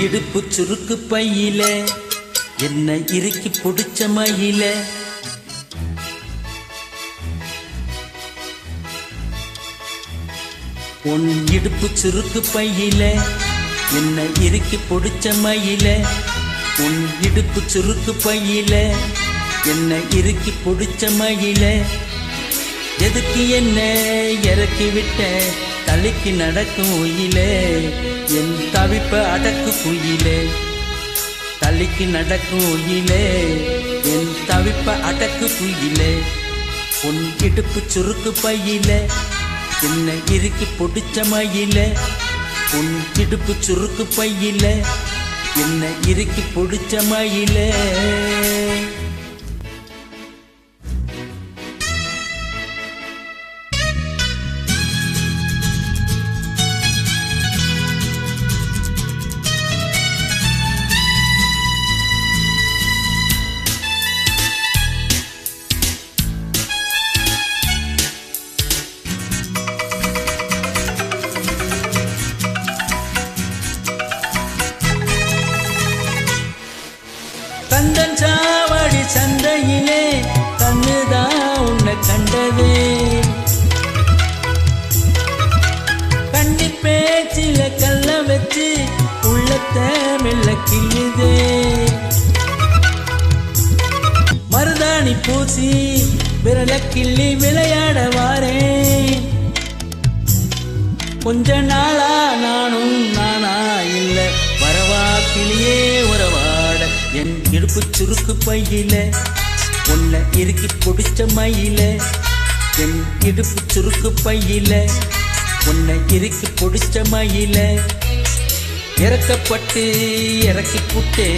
இடுப்பு சுருக்கு பையில என்ன இறுக்கி பிடிச்ச மயில உன் இடுப்பு சுருக்கு பையில என்ன இறுக்கி பிடிச்ச மயில உன் இடுப்பு சுருக்கு பையில என்ன இறுக்கி பிடிச்ச மயில எதுக்கு என்ன இறக்கி விட்ட தலைக்கு நடக்கும் உயிலே என் தவிப்ப அடக்கு குயிலே தலைக்கு நடக்கும் உயிலே என் தவிப்ப அடக்கு குயிலே உன் இடுப்பு சுருக்கு பையில என்ன இறுக்கி பிடிச்ச மயில உன் இடுப்பு சுருக்கு பையில என்ன இறுக்கி பிடிச்ச மயில கந்தன் சாவடி சந்தையிலே கண்ணுதான் உன்னை கண்டதே கண்ணி பேச்சில கல்ல வச்சு உள்ளத்தை மெல்ல கிள்ளுதே மருதாணி பூசி விரல கிள்ளி விளையாட வாரேன் கொஞ்ச நாளா நானும் நானா இல்ல வரவா கிளியே உறவாட என் இடுப்பு சுருக்கு பையில உன்னை இறுக்கி பிடிச்ச மயில என் இடுப்பு சுருக்கு பையில உன்னை இறுக்கி பிடிச்ச மயில இறக்கப்பட்டு இறக்கி புட்டே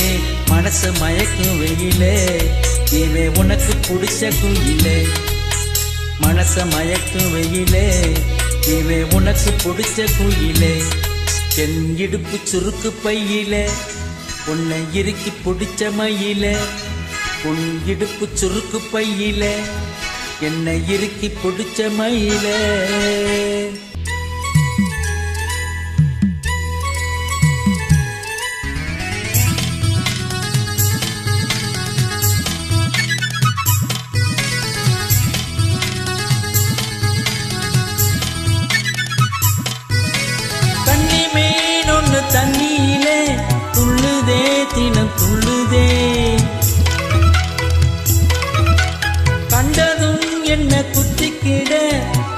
மனச மயக்கும் வெயிலே இவே உனக்கு பிடிச்ச குயிலே மனச மயக்கும் வெயிலே இவே உனக்கு பிடிச்ச குயிலே என் இடுப்பு சுருக்கு பையில உன்னை இறுக்கி பிடிச்ச மயில உன் இடுப்பு சுருக்கு பையில என்னை இறுக்கி பிடிச்ச மயில கண்ணி மீன் ஒன்று தண்ணியிலே துள்ளுதே தினம் துள்ளுதே கண்டதும் என்ன குத்திக்கிட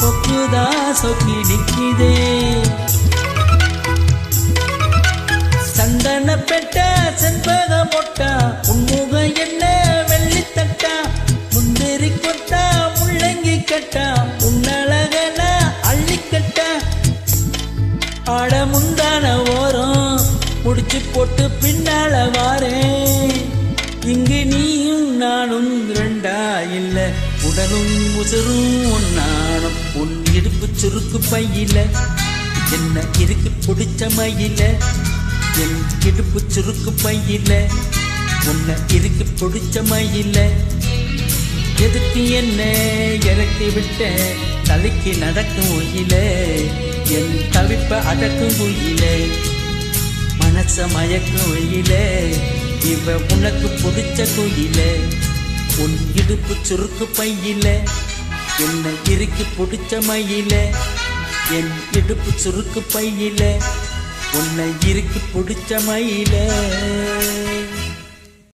கொக்குதா சொக்கி நிற்கிதே சந்தன பெட்ட செண்பக மொட்டா உன்முக என்ன வெள்ளித்தட்டா முந்திரி கொட்டா முள்ளங்கி கட்டா உன்னழகன அள்ளிக்கட்டா ஆட முந்தான ஓரம் முடிச்சு போட்டு பின்னால வாரேன் இங்கு நீயும் நானும் ரெண்டா இல்ல உடலும் உசரும் ஒன்னானும் உன் இடுப்பு சுருக்கு பையில என்ன இறுக்கி பிடிச்ச மயில என் இடுப்பு சுருக்கு பையில உன்னை இறுக்கி பிடிச்ச மயில எதுக்கு என்ன இறக்கி விட்ட தலைக்கு நடக்கும் உயிலே என் தவிப்ப அடக்கும் குயிலே மனச மயக்கும் வெயிலே இவ உனக்கு பிடிச்ச குயிலே உன் இடுப்பு சுருக்கு பையில என்னை இறுக்கி பிடிச்ச மயில என் இடுப்பு சுருக்கு பையில உன்னை இறுக்கி பிடிச்ச மயில